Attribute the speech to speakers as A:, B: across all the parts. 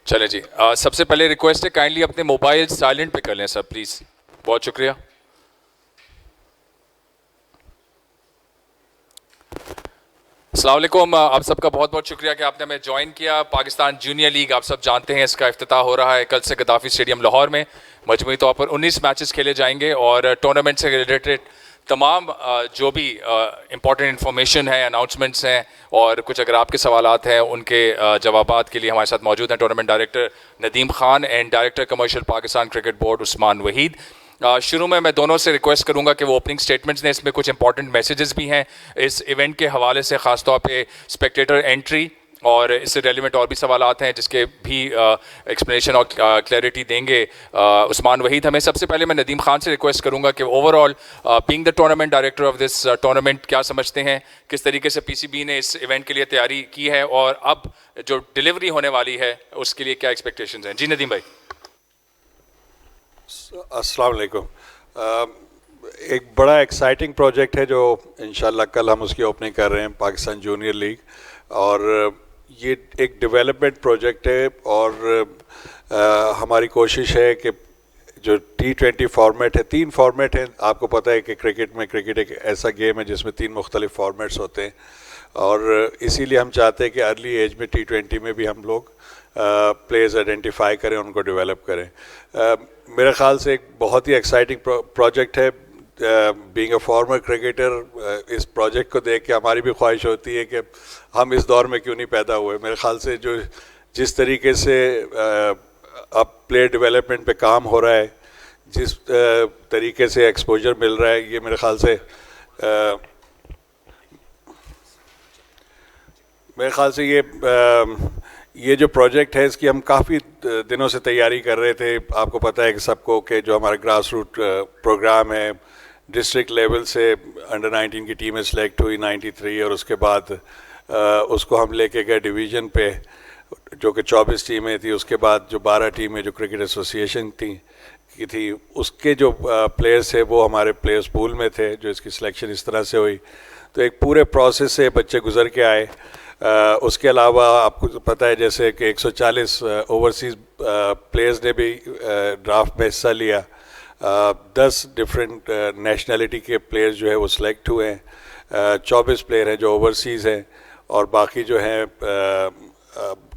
A: چلے جی، سب سے پہلے ریکویسٹ ہے کائنڈلی اپنے موبائل سائلنٹ پہ کر لیں سر پلیز. بہت شکریہ. السلام علیکم. آپ سب کا بہت بہت شکریہ کہ آپ نے ہمیں جوائن کیا. پاکستان جونیئر لیگ آپ سب جانتے ہیں اس کا افتتاح ہو رہا ہے کل سے گدافی اسٹیڈیم لاہور میں. مجموعی طور پر 19 میچز کھیلے جائیں گے اور ٹورنامنٹ سے ریلیٹڈ تمام جو بھی امپورٹنٹ انفارمیشن ہے، اناؤنسمنٹس ہیں اور کچھ اگر آپ کے سوالات ہیں ان کے جوابات کے لیے ہمارے ساتھ موجود ہیں tournament director Nadeem Khan and director commercial Pakistan cricket board Usman Waheed. شروع میں دونوں سے ریکویسٹ کروں گا کہ وہ اوپننگ سٹیٹمنٹس دیں. اس میں کچھ امپورٹنٹ میسیجز بھی ہیں اس ایونٹ کے حوالے سے، خاص طور پہ اسپیکٹیٹر انٹری اور اس سے ریلیونٹ اور بھی سوالات ہیں جس کے بھی ایکسپلینیشن اور کلیئرٹی دیں گے عثمان وحید ہمیں. سب سے پہلے میں ندیم خان سے ریکویسٹ کروں گا کہ over all being the tournament director of this tournament کیا سمجھتے ہیں، کس طریقے سے پی سی بی نے اس ایونٹ کے لیے تیاری کی ہے اور اب جو ڈیلیوری ہونے والی ہے اس کے لیے کیا ایکسپیکٹیشنز ہیں. جی ندیم بھائی.
B: السلام علیکم. ایک بڑا ایکسائٹنگ پروجیکٹ ہے جو انشاءاللہ کل ہم اس کی اوپننگ کر رہے ہیں، پاکستان جونیئر لیگ. اور یہ ایک ڈیولپمنٹ پروجیکٹ ہے اور ہماری کوشش ہے کہ جو T20 فارمیٹ ہے، 3 فارمیٹ ہیں. آپ کو پتہ ہے کہ کرکٹ میں ایک ایسا گیم ہے جس میں 3 مختلف فارمیٹس ہوتے ہیں اور اسی لیے ہم چاہتے ہیں کہ ارلی ایج میں T20 میں بھی ہم لوگ پلیئرز آئیڈینٹیفائی کریں، ان کو ڈیولپ کریں. میرے خیال سے ایک بہت ہی ایکسائٹنگ پروجیکٹ ہے. بینگ اے فارمر کرکٹر اس پروجیکٹ کو دیکھ کے ہماری بھی خواہش ہوتی ہے کہ ہم اس دور میں کیوں نہیں پیدا ہوئے. میرے خیال سے جس طریقے سے اب پلیئر ڈیولپمنٹ پہ کام ہو رہا ہے، جس طریقے سے ایکسپوجر مل رہا ہے، یہ میرے خیال سے یہ جو پروجیکٹ ہے اس کی ہم کافی دنوں سے تیاری کر رہے تھے. آپ کو پتہ ہے کہ سب کو کہ جو ہمارا گراس روٹ پروگرام ہے، ڈسٹرکٹ لیول سے انڈر 19 کی ٹیمیں سلیکٹ ہوئی 93 اور اس کے بعد اس کو ہم لے کے گئے ڈویژن پہ جو کہ 24 ٹیمیں تھیں. اس کے بعد جو 12 ٹیمیں جو کرکٹ ایسوسیشن کی تھی اس کے جو پلیئرس تھے وہ ہمارے پلیئرس پول میں تھے جو اس کی سلیکشن اس طرح سے ہوئی. تو ایک پورے پروسیس سے بچے گزر کے آئے. اس کے علاوہ آپ کو پتہ ہے جیسے کہ 140 اوورسیز پلیئرز نے بھی ڈرافٹ میں حصہ لیا. 10 ڈفرینٹ نیشنلٹی کے پلیئرز جو ہے وہ سلیکٹ ہوئے ہیں. 24 پلیئر ہیں جو اوورسیز ہیں اور باقی جو ہیں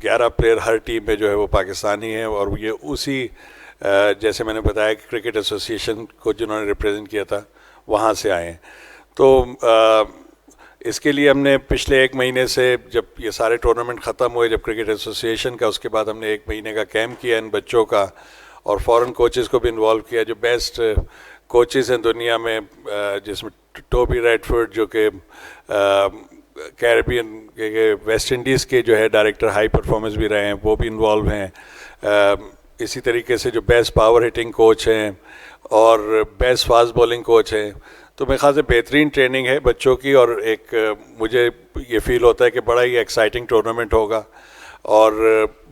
B: 11 پلیئر ہر ٹیم میں جو ہے وہ پاکستانی ہیں. اور یہ اسی جیسے میں نے بتایا کہ کرکٹ ایسوسیشن کو جنہوں نے ریپریزنٹ کیا تھا وہاں سے آئے ہیں. تو اس کے لیے ہم نے پچھلے 1 مہینے سے جب یہ سارے ٹورنامنٹ ختم ہوئے، جب کرکٹ ایسوسیشن کا، اس کے بعد ہم نے 1 مہینے کا کیمپ کیا ان بچوں کا اور فورن کوچز کو بھی انوالو کیا جو بیسٹ کوچز ہیں دنیا میں، جس میں ٹوبی ریڈفورڈ جو کہ کیریبین کے ویسٹ انڈیز کے جو ہے ڈائریکٹر ہائی پرفارمنس بھی رہے ہیں، وہ بھی انوالو ہیں. اسی طریقے سے جو بیسٹ پاور ہٹنگ کوچ ہیں اور بیسٹ فاسٹ بولنگ کوچ ہیں. تو میرے خیال سے بہترین ٹریننگ ہے بچوں کی اور ایک مجھے یہ فیل ہوتا ہے کہ بڑا ہی ایکسائٹنگ ٹورنامنٹ ہوگا اور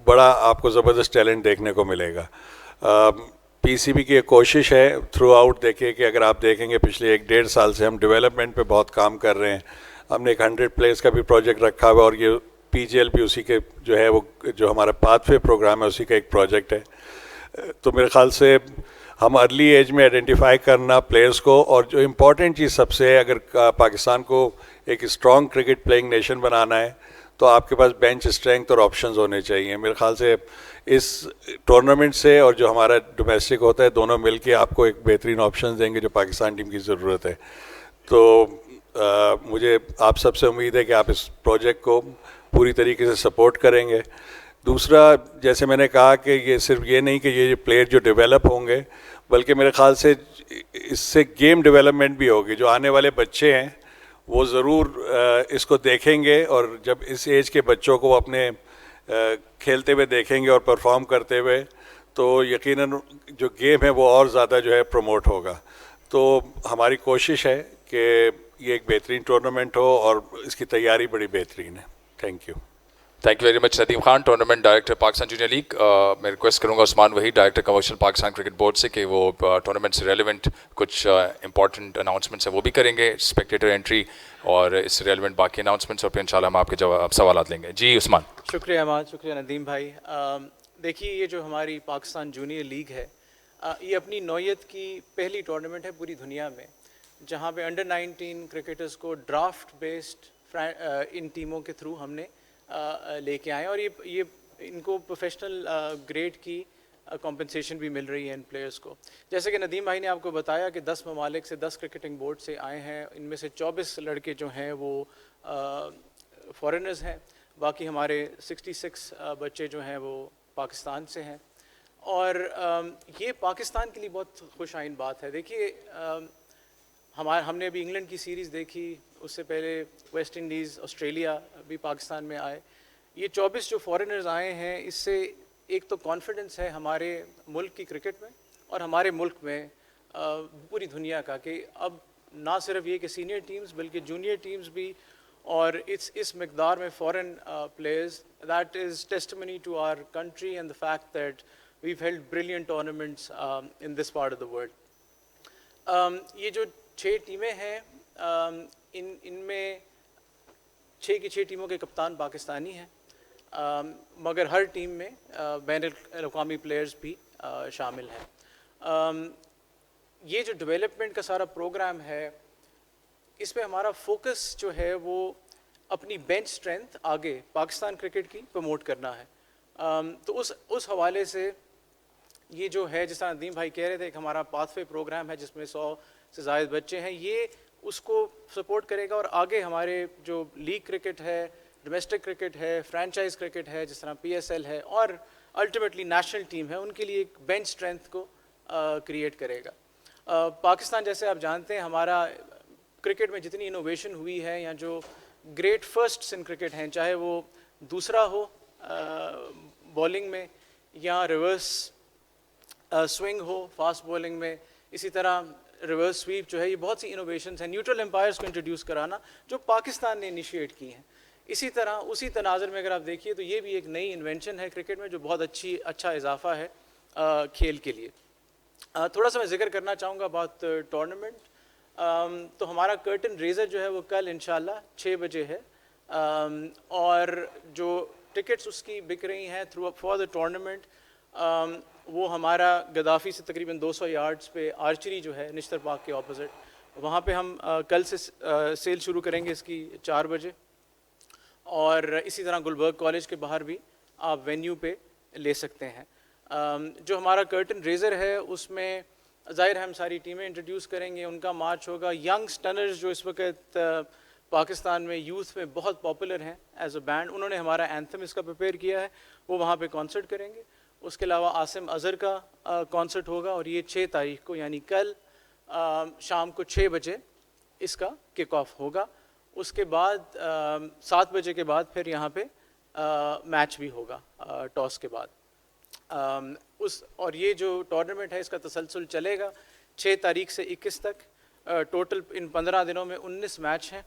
B: بڑا آپ کو زبردست ٹیلنٹ دیکھنے کو ملے گا. پی سی بی کی ایک کوشش ہے تھرو آؤٹ، دیکھیں کہ اگر آپ دیکھیں گے پچھلے 1-1.5 سال سے ہم ڈیولپمنٹ پہ بہت کام کر رہے ہیں. ہم نے ایک 100 پلیئرس کا بھی پروجیکٹ رکھا ہوا اور یہ پی جی ایل بھی اسی کے جو ہے وہ جو ہمارا پاتھ وے پروگرام ہے اسی کا ایک پروجیکٹ ہے. تو میرے خیال سے ہم ارلی ایج میں آئیڈینٹیفائی کرنا پلیئرس کو، اور جو امپورٹنٹ چیز سب سے ہے، اگر پاکستان کو ایک اسٹرانگ کرکٹ پلینگ نیشن بنانا ہے تو آپ کے پاس بینچ اسٹرینتھ اور آپشنز ہونے چاہیے. میرے خیال سے اس ٹورنامنٹ سے اور جو ہمارا ڈومیسٹک ہوتا ہے دونوں مل کے آپ کو ایک بہترین آپشنز دیں گے جو پاکستان ٹیم کی ضرورت ہے. تو مجھے آپ سب سے امید ہے کہ آپ اس پروجیکٹ کو پوری طریقے سے سپورٹ کریں گے. دوسرا، جیسے میں نے کہا کہ یہ صرف یہ نہیں کہ یہ پلیئر جو ڈیولپ ہوں گے، بلکہ میرے خیال سے اس سے گیم ڈیولپمنٹ بھی ہوگی. جو آنے والے بچے ہیں وہ ضرور اس کو دیکھیں گے اور جب اس ایج کے بچوں کو اپنے کھیلتے ہوئے دیکھیں گے اور پرفارم کرتے ہوئے تو یقیناً جو گیم ہے وہ اور زیادہ جو ہے پروموٹ ہوگا. تو ہماری کوشش ہے کہ یہ ایک بہترین ٹورنامنٹ ہو اور اس کی تیاری بڑی بہترین ہے. Thank you.
A: Thank you very much Nadeem Khan, tournament director Pakistan junior league. میں ریکویسٹ کروں گا Usman Waheed, director commercial Pakistan cricket board سے، کہ وہ ٹورنامنٹ سے ریلیونٹ کچھ امپورٹنٹ اناؤنسمنٹس ہیں وہ بھی کریں گے، اسپیکٹیٹر انٹری اور اس سے ریلیونٹ باقی اناؤنسمنٹس، اور پھر انشاءاللہ ہم آپ کے سوالات لیں گے. جی عثمان.
C: شکریہ احمد، شکریہ ندیم بھائی. دیکھیے یہ جو ہماری پاکستان جونیئر لیگ ہے یہ اپنی نوعیت کی پہلی ٹورنامنٹ ہے پوری دنیا میں جہاں پہ انڈر 19 کرکٹرز کو ڈرافٹ بیسڈ ان ٹیموں کے تھرو ہم نے لے کے آئے اور یہ ان کو پروفیشنل گریڈ کی کمپنسیشن بھی مل رہی ہے ان پلیئرز کو. جیسے کہ ندیم بھائی نے آپ کو بتایا کہ 10 ممالک سے 10 کرکٹنگ بورڈ سے آئے ہیں, ان میں سے 24 لڑکے جو ہیں وہ فارنرز ہیں, باقی ہمارے 66 بچے جو ہیں وہ پاکستان سے ہیں. اور یہ پاکستان کے لیے بہت خوش آئین بات ہے. دیکھیے ہم نے ابھی انگلینڈ کی سیریز دیکھی, اس سے پہلے ویسٹ انڈیز آسٹریلیا بھی پاکستان میں آئے. یہ 24 جو فارنرز آئے ہیں اس سے ایک تو کانفیڈنس ہے ہمارے ملک کی کرکٹ میں اور ہمارے ملک میں پوری دنیا کا کہ اب نہ صرف یہ کہ سینئر ٹیمز بلکہ جونیئر ٹیمز بھی اور اس مقدار میں foreign players, that is testimony to our country and the fact that we've held brilliant tournaments in this part of the world. یہ جو 6 ٹیمیں ہیں ان میں 6 کی 6 ٹیموں کے کپتان پاکستانی ہیں, مگر ہر ٹیم میں بین الاقوامی پلیئرز بھی شامل ہیں. یہ جو ڈیولپمنٹ کا سارا پروگرام ہے اس پہ ہمارا فوکس جو ہے وہ اپنی بینچ اسٹرینتھ آگے پاکستان کرکٹ کی پروموٹ کرنا ہے. تو اس حوالے سے یہ جو ہے جس طرح ندیم بھائی کہہ رہے تھے کہ ہمارا پاتھ وے پروگرام ہے جس میں 100 سے زائد بچے ہیں, یہ اس کو سپورٹ کرے گا اور آگے ہمارے جو لیگ کرکٹ ہے, ڈومیسٹک کرکٹ ہے, فرینچائز کرکٹ ہے جس طرح PSL ہے اور الٹیمیٹلی نیشنل ٹیم ہے, ان کے لیے ایک بینچ اسٹرینتھ کو کریٹ کرے گا. پاکستان جیسے آپ جانتے ہیں ہمارا کرکٹ میں جتنی انوویشن ہوئی ہے یا جو گریٹ فرسٹس ان کرکٹ ہیں, چاہے وہ دوسرا ہو بولنگ میں یا ریورس سوئنگ ہو فاسٹ بولنگ میں, اسی طرح ریورس سویپ جو ہے, یہ بہت سی انوویشنز ہیں. نیوٹرل امپائرز کو انٹروڈیوس کرانا جو پاکستان نے انیشیٹ کی ہیں. اسی طرح اسی تناظر میں اگر آپ دیکھیے تو یہ بھی ایک نئی انوینشن ہے کرکٹ میں جو بہت اچھا اضافہ ہے کھیل کے لیے. تھوڑا سا میں ذکر کرنا چاہوں گا بات ٹورنامنٹ. تو ہمارا کرٹن ریزر جو ہے وہ کل انشاءاللہ 6 بجے ہے, اور جو ٹکٹس اس کی بک رہی ہیں تھرو فار دا ٹورنامنٹ وہ ہمارا گدافی سے تقریباً 200 یارڈز پہ آرچری جو ہے نشتر پارک کے اپوزٹ, وہاں پہ ہم کل سے سیل شروع کریں گے اس کی 4 بجے. اور اسی طرح گلبرگ کالج کے باہر بھی آپ وینیو پہ لے سکتے ہیں. جو ہمارا کرٹن ریزر ہے اس میں ظاہر ہے ہم ساری ٹیمیں انٹروڈیوس کریں گے, ان کا مارچ ہوگا. ینگ سٹنرز جو اس وقت پاکستان میں یوتھ میں بہت پاپولر ہیں ایز اے بینڈ, انہوں نے ہمارا اینتھم اس کا پریپیئر کیا ہے, وہ وہاں پہ کانسرٹ کریں گے. اس کے علاوہ عاصم اظہر کا کانسرٹ ہوگا اور یہ 6 تاریخ کو یعنی کل شام کو 6 بجے اس کا کک آف ہوگا. اس کے بعد 7 بجے کے بعد پھر یہاں پہ میچ بھی ہوگا ٹاس کے بعد. اور یہ جو ٹورنامنٹ ہے اس کا تسلسل چلے گا 6 تاریخ سے 21 تک. ٹوٹل ان 15 دنوں میں 19 میچ ہیں,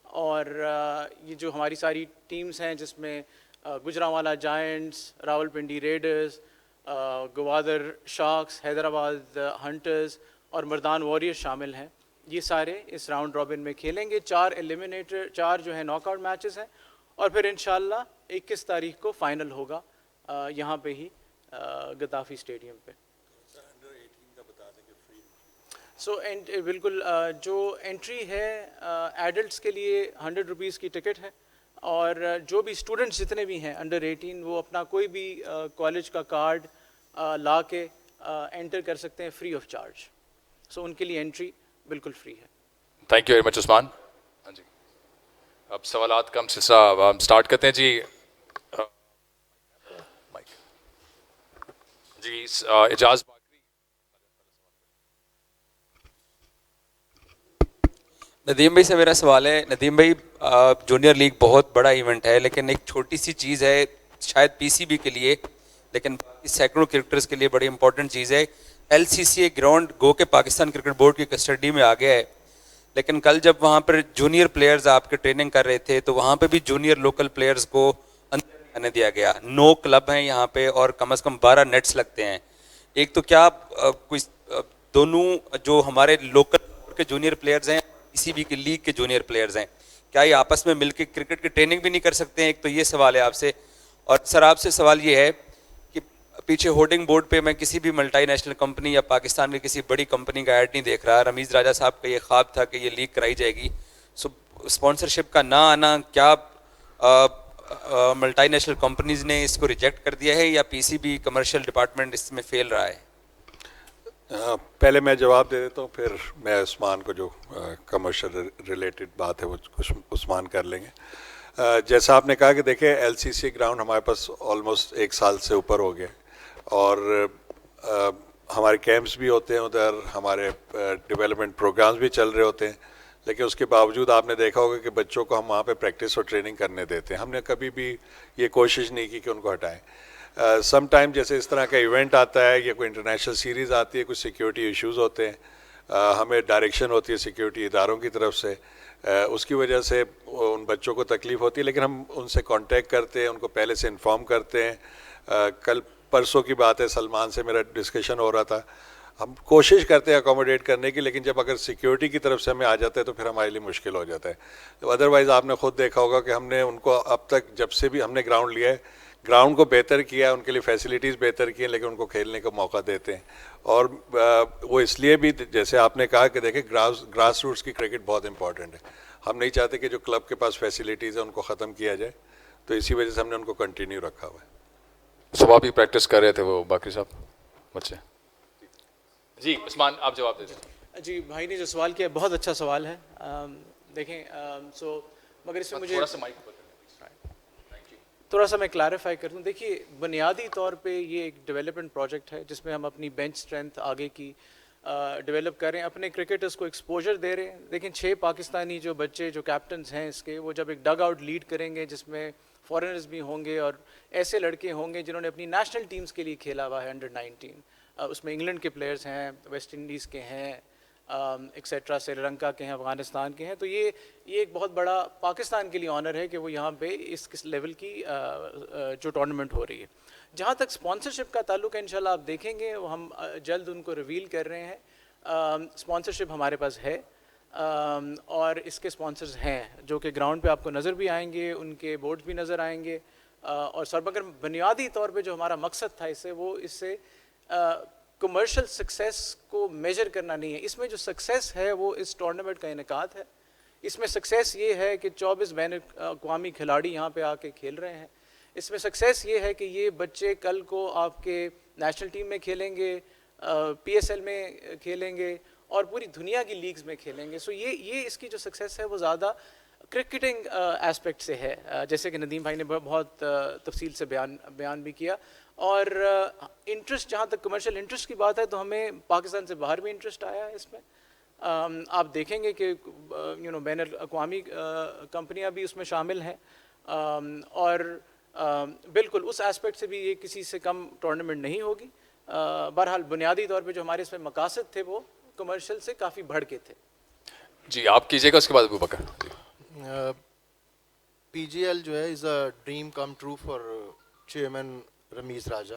C: اور یہ جو ہماری ساری ٹیمز ہیں جس میں Gujranwala giants, Rawalpindi readers, Gwadar sharks, Hyderabad hunters اور مردان وارئرز شامل ہیں, یہ سارے اس راؤنڈ رابن میں کھیلیں گے. 4 جو ہیں ناک آؤٹ میچز ہیں, اور پھر انشاءاللہ 21 تاریخ کو فائنل ہوگا یہاں پہ ہی گدافی اسٹیڈیم پہ. سو بالکل جو انٹری ہے ایڈلٹس کے لیے 100 روپیز کی ٹکٹ ہے, اور جو بھی اسٹوڈنٹس جتنے بھی ہیں انڈر 18 وہ اپنا کوئی بھی کالج کا کارڈ لا کے انٹر کر سکتے ہیں فری آف چارج. سو ان کے لیے انٹری بالکل فری ہے.
A: تھینک یو ویری مچ عثمان. ہاں جی, اب سوالات کا سلسلہ ہم اسٹارٹ کرتے ہیں. جی اعجاز
D: ندیم بھائی سے میرا سوال ہے. ندیم بھائی جونیئر لیگ بہت بڑا ایونٹ ہے, لیکن ایک چھوٹی سی چیز ہے شاید PCB کے لیے, لیکن سینکڑوں کرکٹرز کے لیے بڑی امپورٹنٹ چیز ہے. LCCA گراؤنڈ گو کہ پاکستان کرکٹ بورڈ کی کسٹڈی میں آ گیا ہے, لیکن کل جب وہاں پر جونیئر پلیئرز آپ کے ٹریننگ کر رہے تھے تو وہاں پہ بھی جونیئر لوکل پلیئرز کو اندر نہیں آنے دیا گیا. 9 کلب ہیں یہاں پہ اور کم از کم 12 نیٹس لگتے ہیں. ایک تو کیا کوئی دونوں جو ہمارے لوکل کے جونیئر پلیئرز ہیں PCB کی لیگ کے جونیئر پلیئرز ہیں, کیا یہ آپس میں مل کے کرکٹ کی ٹریننگ بھی نہیں کر سکتے ہیں؟ ایک تو یہ سوال ہے آپ سے. اور سر آپ سے سوال یہ ہے کہ پیچھے ہورڈنگ بورڈ پہ میں کسی بھی ملٹی نیشنل کمپنی یا پاکستان کی کسی بڑی کمپنی کا ایڈ نہیں دیکھ رہا. رمیز راجہ صاحب کا یہ خواب تھا کہ یہ لیگ کرائی جائے گی. سو اسپانسرشپ کا نہ آنا کیا ملٹی نیشنل کمپنیز نے اس کو ریجیکٹ کر دیا ہے یا پی سی بی کمرشل ڈپارٹمنٹ اس میں فیل رہا ہے؟
B: پہلے میں جواب دے دیتا ہوں, پھر میں عثمان کو جو کمرشل ریلیٹڈ بات ہے وہ عثمان کر لیں گے. جیسا آپ نے کہا کہ دیکھیں ایل سی سی گراؤنڈ ہمارے پاس آلموسٹ 1 سال سے اوپر ہو گیا, اور ہمارے کیمپس بھی ہوتے ہیں ادھر, ہمارے ڈیولپمنٹ پروگرامز بھی چل رہے ہوتے ہیں, لیکن اس کے باوجود آپ نے دیکھا ہوگا کہ بچوں کو ہم وہاں پہ پریکٹس اور ٹریننگ کرنے دیتے ہیں. ہم نے کبھی بھی یہ کوشش نہیں کی کہ ان کو ہٹائیں. سم ٹائم جیسے اس طرح کا ایونٹ آتا ہے یا کوئی انٹرنیشنل سیریز آتی ہے, کچھ سیکیورٹی ایشوز ہوتے ہیں, ہمیں ڈائریکشن ہوتی ہے سیکیورٹی اداروں کی طرف سے, اس کی وجہ سے ان بچوں کو تکلیف ہوتی ہے, لیکن ہم ان سے کانٹیکٹ کرتے ہیں, ان کو پہلے سے انفارم کرتے ہیں. کل پرسوں کی بات ہے, سلمان سے میرا ڈسکشن ہو رہا تھا, ہم کوشش کرتے ہیں اکوموڈیٹ کرنے کی, لیکن جب اگر سیکیورٹی کی طرف سے ہمیں آ جاتا ہے تو پھر ہمارے لیے مشکل ہو جاتا ہے. ادروائز آپ نے خود دیکھا ہوگا کہ ہم نے ان کو اب تک جب سے بھی ہم نے گراؤنڈ لیا ہے, گراؤنڈ کو بہتر کیا ہے, ان کے لیے فیسلٹیز بہتر کی ہیں, لیکن ان کو کھیلنے کا موقع دیتے ہیں. اور وہ اس لیے بھی جیسے آپ نے کہا کہ دیکھیں گراس روٹس کی کرکٹ بہت امپورٹنٹ ہے. ہم نہیں چاہتے کہ جو کلب کے پاس فیسلٹیز ہیں ان کو ختم کیا جائے, تو اسی وجہ سے ہم نے ان کو کنٹینیو رکھا ہوا ہے.
A: صبح بھی پریکٹس کر رہے تھے وہ باقی صاحب بچے. جی عثمان آپ جواب دے دیں.
C: جی بھائی نے جو سوال کیا بہت اچھا سوال ہے. دیکھیں سو مگر اس میں مجھے تھوڑا سا میں کلیریفائی کر دوں. دیکھیے بنیادی طور پہ یہ ایک ڈیولپمنٹ پروجیکٹ ہے جس میں ہم اپنی بینچ اسٹرینتھ آگے کی ڈیولپ کر رہے ہیں, اپنے کرکٹرز کو ایکسپوجر دے رہے ہیں. دیکھیں 6 پاکستانی جو بچے جو کیپٹنز ہیں اس کے, وہ جب ایک ڈگ آؤٹ لیڈ کریں گے جس میں فارنرز بھی ہوں گے اور ایسے لڑکے ہوں گے جنہوں نے اپنی نیشنل ٹیمز کے لیے کھیلا ہوا ہے انڈر 19, اس میں انگلینڈ کے پلیئرز ہیں, ویسٹ انڈیز کے ہیں, ایکسیٹرا, سری لنکا کے ہیں, افغانستان کے ہیں. تو یہ ایک بہت بڑا پاکستان کے لیے آنر ہے کہ وہ یہاں پہ اس لیول کی جو ٹورنامنٹ ہو رہی ہے. جہاں تک اسپانسرشپ کا تعلق ہے انشاءاللہ آپ دیکھیں گے ہم جلد ان کو ریویل کر رہے ہیں. اسپانسرشپ ہمارے پاس ہے اور اس کے اسپانسرز ہیں جو کہ گراؤنڈ پہ آپ کو نظر بھی آئیں گے, ان کے بورڈز بھی نظر آئیں گے. اور سر مگر بنیادی طور پہ جو ہمارا مقصد تھا اس سے کمرشل سکسیس کو میجر کرنا نہیں ہے. اس میں جو سکسیس ہے وہ اس ٹورنامنٹ کا انعقاد ہے. اس میں سکسیس یہ ہے کہ 24 بین الاقوامی کھلاڑی یہاں پہ آ کے کھیل رہے ہیں. اس میں سکسیس یہ ہے کہ یہ بچے کل کو آپ کے نیشنل ٹیم میں کھیلیں گے, پی ایس ایل میں کھیلیں گے اور پوری دنیا کی لیگز میں کھیلیں گے. سو یہ اس کی جو سکسیس ہے وہ زیادہ کرکٹنگ ایسپیکٹ سے ہے, جیسے کہ ندیم بھائی نے بہت تفصیل سے بیان بھی کیا. اور انٹرسٹ جہاں تک کمرشل انٹرسٹ کی بات ہے تو ہمیں پاکستان سے باہر بھی انٹرسٹ آیا ہے اس میں. آپ دیکھیں گے کہ بین الاقوامی کمپنیاں بھی اس میں شامل ہیں, اور بالکل اس ایسپیکٹ سے بھی یہ کسی سے کم ٹورنامنٹ نہیں ہوگی. بہرحال بنیادی طور پہ جو ہمارے اس میں مقاصد تھے وہ کمرشل سے کافی بڑھ کے تھے.
A: جی آپ کیجیے گا, اس کے بعد ابو بکر.
E: پی جی ایل جو ہے is a dream come true for chairman Ramiz Raja,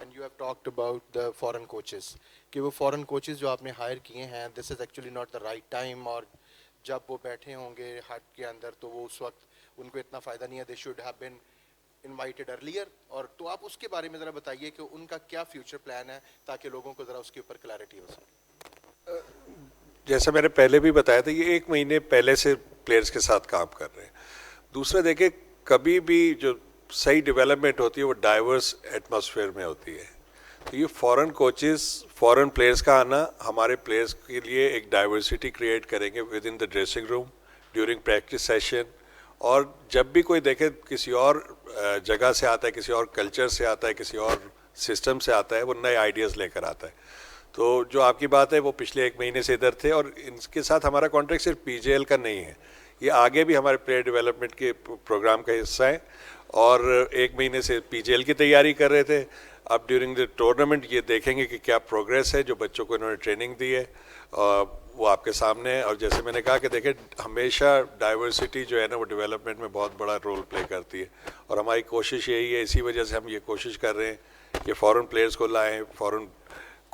E: and you have talked about the foreign coaches کہ وہ foreign coaches جو آپ نے hire کیے ہیں, this is actually not the right time, اور جب وہ بیٹھے ہوں گے ہٹ کے اندر تو وہ اس وقت ان کو اتنا فائدہ نہیں ہے, they should have been invited earlier. اور تو آپ اس کے بارے میں ذرا بتائیے کہ ان کا کیا فیوچر پلان ہے تاکہ لوگوں کو ذرا اس کے اوپر کلیئرٹی ہو سکے.
B: جیسا میں نے پہلے بھی بتایا تھا, یہ 1 مہینے پہلے سے پلیئرز کے ساتھ کام کر رہے ہیں. دوسرا دیکھیں کبھی بھی جو صحیح ڈیولپمنٹ ہوتی ہے وہ ڈائیورس ایٹماسفیئر میں ہوتی ہے. تو یہ فورن کوچز, فورن پلیئرز کا آنا ہمارے پلیئرز کے لیے ایک ڈائیورسٹی کریٹ کریں گے with in the dressing room during practice session. اور جب بھی کوئی دیکھے کسی اور جگہ سے آتا ہے, کسی اور کلچر سے آتا ہے, کسی اور سسٹم سے آتا ہے, وہ نئے آئیڈیاز لے کر آتا ہے. تو جو آپ کی بات ہے وہ پچھلے 1 مہینے سے ادھر تھے, اور ان کے ساتھ ہمارا کانٹریکٹ صرف پی جے ایل کا نہیں ہے, یہ آگے بھی ہمارے پلیئر ڈیولپمنٹ کے پروگرام کا حصہ ہے. اور 1 مہینے سے پی جے ایل کی تیاری کر رہے تھے. اب ڈیورنگ دا ٹورنامنٹ یہ دیکھیں گے کہ کیا پروگریس ہے, جو بچوں کو انہوں نے ٹریننگ دی ہے وہ آپ کے سامنے ہے. اور جیسے میں نے کہا کہ دیکھیں ہمیشہ ڈائیورسٹی جو ہے نا وہ ڈیولپمنٹ میں بہت بڑا رول پلے کرتی ہے, اور ہماری کوشش یہی ہے, اسی وجہ سے ہم یہ کوشش کر رہے ہیں کہ فورن پلیئرز کو لائیں, فورن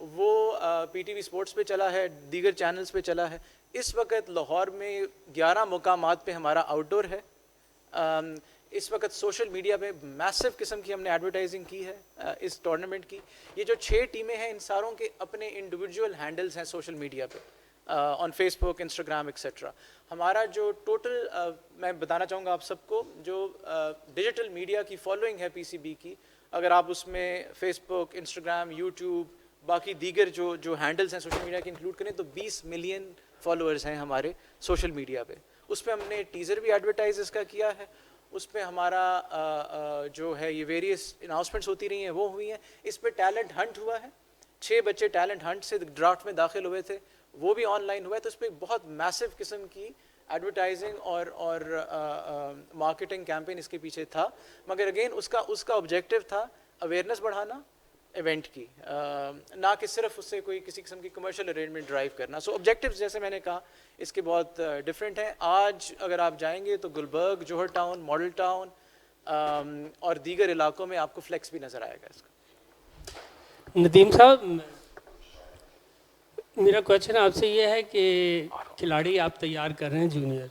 C: وہ پی ٹی وی اسپورٹس پہ چلا ہے, دیگر چینلز پہ چلا ہے. اس وقت لاہور میں 11 مقامات پہ ہمارا آؤٹ ڈور ہے. اس وقت سوشل میڈیا پہ میسو قسم کی ہم نے ایڈورٹائزنگ کی ہے اس ٹورنامنٹ کی. یہ جو 6 ٹیمیں ہیں ان ساروں کے اپنے انڈیویجول ہینڈلز ہیں سوشل میڈیا پہ, on Facebook, Instagram etcetera. ہمارا جو ٹوٹل میں بتانا چاہوں گا آپ سب کو, جو ڈیجیٹل میڈیا کی فالوئنگ ہے پی سی بی کی, اگر آپ اس میں فیس بک, انسٹاگرام, یوٹیوب, باقی دیگر جو ہینڈلز ہیں سوشل میڈیا کے انکلوڈ کریں تو 20 ملین فالوورز ہیں ہمارے سوشل میڈیا پہ. اس پہ ہم نے ٹیزر بھی ایڈورٹائز اس کا کیا ہے. اس پہ ہمارا جو ہے یہ ویریس اناؤنسمنٹس ہوتی رہی ہیں, وہ ہوئی ہیں. اس پہ ٹیلنٹ ہنٹ ہوا ہے, 6 بچے ٹیلنٹ ہنٹ سے ڈرافٹ میں داخل ہوئے تھے, وہ بھی آن لائن ہوا ہے. تو اس پہ بہت میسو قسم کی ایڈورٹائزنگ اور مارکیٹنگ کیمپین اس کے پیچھے تھا. مگر اگین اس کا آبجیکٹو تھا اویئرنیس بڑھانا ایونٹ کی, نہ کہ صرف اس سے کوئی کسی قسم کی کمرشل ارینجمنٹ ڈرائیو کرنا. سو آبجیکٹیوز جیسے میں نے کہا اس کے بہت ڈفرینٹ ہیں. آج اگر آپ جائیں گے تو گلبرگ, جوہر ٹاؤن, ماڈل ٹاؤن اور دیگر علاقوں میں آپ کو فلیکس بھی نظر آئے گا اس کا.
F: ندیم صاحب, میرا کویشچن آپ سے یہ ہے کہ کھلاڑی آپ تیار کر رہے ہیں جونیئر,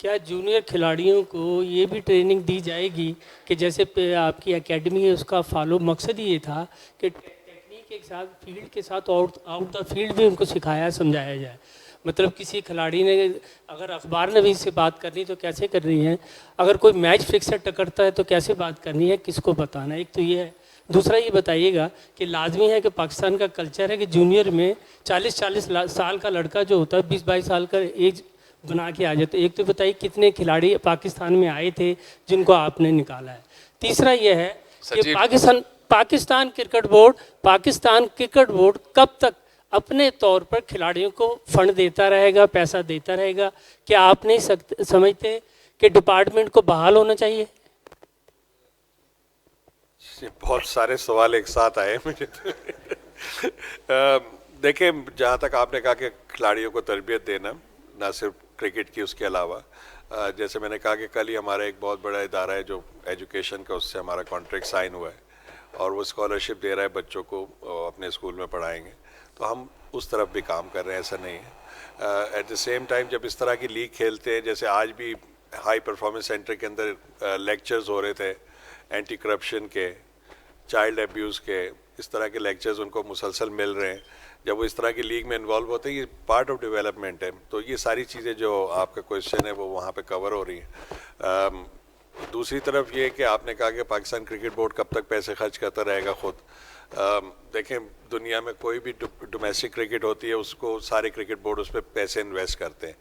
F: کیا جونیئر کھلاڑیوں کو یہ بھی ٹریننگ دی جائے گی کہ جیسے آپ کی اکیڈمی ہے اس کا فالو مقصد یہ تھا کہ ٹیکنیک کے ساتھ فیلڈ کے ساتھ آؤٹ دا فیلڈ بھی ان کو سکھایا سمجھایا جائے؟ مطلب کسی کھلاڑی نے اگر اخبار نویس سے بات کرنی تو کیسے کرنی ہے, اگر کوئی میچ فکسر ٹکرتا ہے تو کیسے بات کرنی ہے, کس کو بتانا ہے. ایک تو یہ ہے. دوسرا یہ بتائیے گا کہ لازمی ہے کہ پاکستان کا کلچر ہے کہ جونیئر میں 40 سال کا لڑکا جو ہوتا ہے 20-22 سال کا ایج بنا کے آ جاتے. ایک تو بتائیے کتنے کھلاڑی پاکستان میں آئے تھے جن کو آپ نے نکالا ہے. تیسرا یہ ہے کہ پاکستان کرکٹ بورڈ کب تک اپنے طور پر کھلاڑیوں کو فنڈ دیتا رہے گا, پیسہ دیتا رہے گا؟ کیا آپ نہیں سمجھتے کہ ڈپارٹمنٹ کو بحال ہونا چاہیے؟
B: بہت سارے سوال ایک ساتھ آئے مجھے. دیکھیں, جہاں تک آپ نے کہا کہ کھلاڑیوں کو تربیت دینا, نہ صرف کرکٹ کی, اس کے علاوہ جیسے میں نے کہا کہ کل ہی ہمارا ایک بہت بڑا ادارہ ہے جو ایجوکیشن کا, اس سے ہمارا کانٹریکٹ سائن ہوا ہے اور وہ اسکالرشپ دے رہا ہے بچوں کو, اپنے اسکول میں پڑھائیں گے. تو ہم اس طرف بھی کام کر رہے ہیں, ایسا نہیں ہے. ایٹ دا سیم ٹائم جب اس طرح کی لیگ کھیلتے ہیں, جیسے آج بھی ہائی پرفارمنس سینٹر کے اندر لیکچرز ہو رہے تھے اینٹی کرپشن کے, چائلڈ ایبیوز کے, اس طرح کے لیکچرز ان کو مسلسل مل رہے ہیں. جب وہ اس طرح کی لیگ میں انوالو ہوتے ہیں, یہ پارٹ آف ڈیولپمنٹ ہے. تو یہ ساری چیزیں جو آپ کا کویشچن ہے وہ وہاں پہ کور ہو رہی ہیں. دوسری طرف یہ کہ آپ نے کہا کہ پاکستان کرکٹ بورڈ کب تک پیسے خرچ کرتا رہے گا خود. دیکھیں, دنیا میں کوئی بھی ڈومیسٹک کرکٹ ہوتی ہے اس کو سارے کرکٹ بورڈ اس پہ پیسے انویسٹ کرتے ہیں.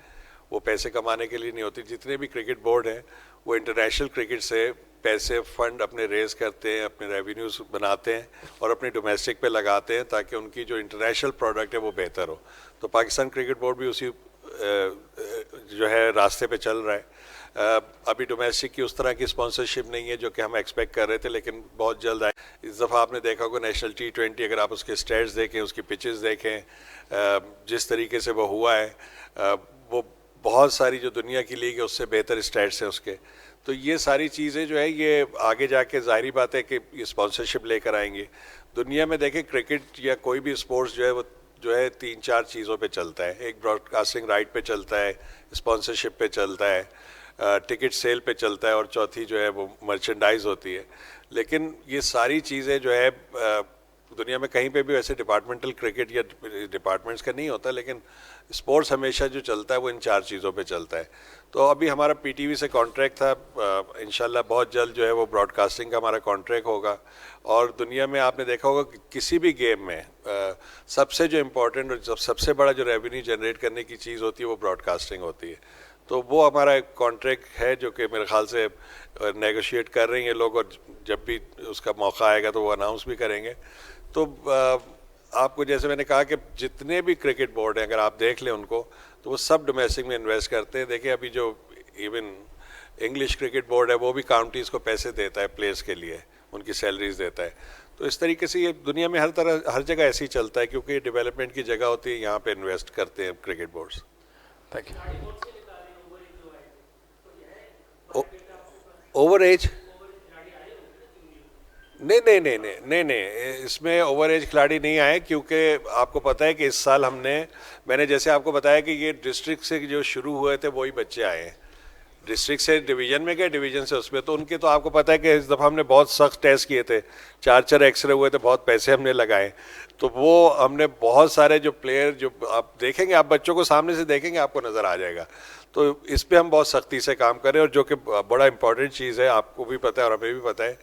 B: وہ پیسے کمانے کے لیے نہیں ہوتی. جتنے بھی کرکٹ بورڈ ہیں وہ انٹرنیشنل کرکٹ سے پیسے فنڈ اپنے ریز کرتے ہیں, اپنے ریونیوز بناتے ہیں اور اپنے ڈومیسٹک پہ لگاتے ہیں تاکہ ان کی جو انٹرنیشنل پروڈکٹ ہے وہ بہتر ہو. تو پاکستان کرکٹ بورڈ بھی اسی جو ہے راستے پہ چل رہا ہے. ابھی ڈومیسٹک کی اس طرح کی اسپانسرشپ نہیں ہے جو کہ ہم ایکسپیکٹ کر رہے تھے, لیکن بہت جلد آئے. اس دفعہ آپ نے دیکھا ہوگا نیشنل T20, اگر آپ اس کے اسٹیٹس دیکھیں, اس کی پچز دیکھیں, جس طریقے سے وہ ہوا ہے, وہ بہت ساری جو دنیا کی لیگ ہے اس سے بہتر اسٹیٹس ہیں اس کے. تو یہ ساری چیزیں جو ہے یہ آگے جا کے ظاہری بات ہے کہ یہ اسپانسرشپ لے کر آئیں گے. دنیا میں دیکھیں کرکٹ یا کوئی بھی اسپورٹس جو ہے وہ جو ہے 3-4 چیزوں پہ چلتا ہے. ایک براڈ کاسٹنگ رائٹ پہ چلتا ہے, اسپانسرشپ پہ چلتا ہے, ٹکٹ سیل پہ چلتا ہے, اور چوتھی جو ہے وہ مرچنڈائز ہوتی ہے. لیکن یہ ساری چیزیں جو ہے دنیا میں کہیں پہ بھی ویسے ڈپارٹمنٹل کرکٹ یا ڈپارٹمنٹس کا نہیں ہوتا, لیکن اسپورٹس ہمیشہ جو چلتا ہے وہ ان 4 چیزوں پہ چلتا ہے. تو ابھی ہمارا پی ٹی وی سے کانٹریکٹ تھا, انشاءاللہ بہت جلد جو ہے وہ براڈ کاسٹنگ کا ہمارا کانٹریکٹ ہوگا. اور دنیا میں آپ نے دیکھا ہوگا کہ کسی بھی گیم میں سب سے جو امپورٹنٹ اور سب سے بڑا جو ریونیو جنریٹ کرنے کی چیز ہوتی ہے وہ براڈ کاسٹنگ ہوتی ہے. تو وہ ہمارا ایک کانٹریکٹ ہے جو کہ میرے خیال سے نیگوشیٹ کر رہے ہیں لوگ, اور جب بھی اس کا موقع آئے گا تو وہ اناؤنس بھی کریں گے. تو آپ کو جیسے میں نے کہا کہ جتنے بھی کرکٹ بورڈ ہیں اگر آپ دیکھ لیں ان کو, تو وہ سب ڈومیسٹک میں انویسٹ کرتے ہیں. دیکھیں ابھی جو ایون انگلش کرکٹ بورڈ ہے وہ بھی کاؤنٹیز کو پیسے دیتا ہے پلیئرس کے لیے, ان کی سیلریز دیتا ہے. تو اس طریقے سے یہ دنیا میں ہر جگہ ایسے ہی چلتا ہے, کیونکہ یہ ڈیولپمنٹ کی جگہ ہوتی ہے, یہاں پہ انویسٹ کرتے ہیں cricket boards.
A: Thank you.
B: Over age نہیں, اس میں اوور ایج کھلاڑی نہیں آئے, کیونکہ آپ کو پتہ ہے کہ اس سال میں نے جیسے آپ کو بتایا کہ یہ ڈسٹرکٹ سے جو شروع ہوئے تھے وہی بچے آئے ہیں, ڈسٹرکٹ سے ڈویژن میں گئے, ڈویژن سے اس میں, تو ان کے تو آپ کو پتہ ہے کہ اس دفعہ ہم نے بہت سخت ٹیسٹ کیے تھے, 4 ایکس رے ہوئے تھے, بہت پیسے ہم نے لگائے, تو وہ ہم نے بہت سارے جو پلیئر جو آپ دیکھیں گے, آپ بچوں کو سامنے سے دیکھیں گے آپ کو نظر آ جائے گا, تو اس پہ ہم بہت سختی سے کام کریں, اور جو کہ بڑا امپورٹنٹ چیز ہے, آپ کو بھی پتہ ہے اور ہمیں بھی پتہ ہے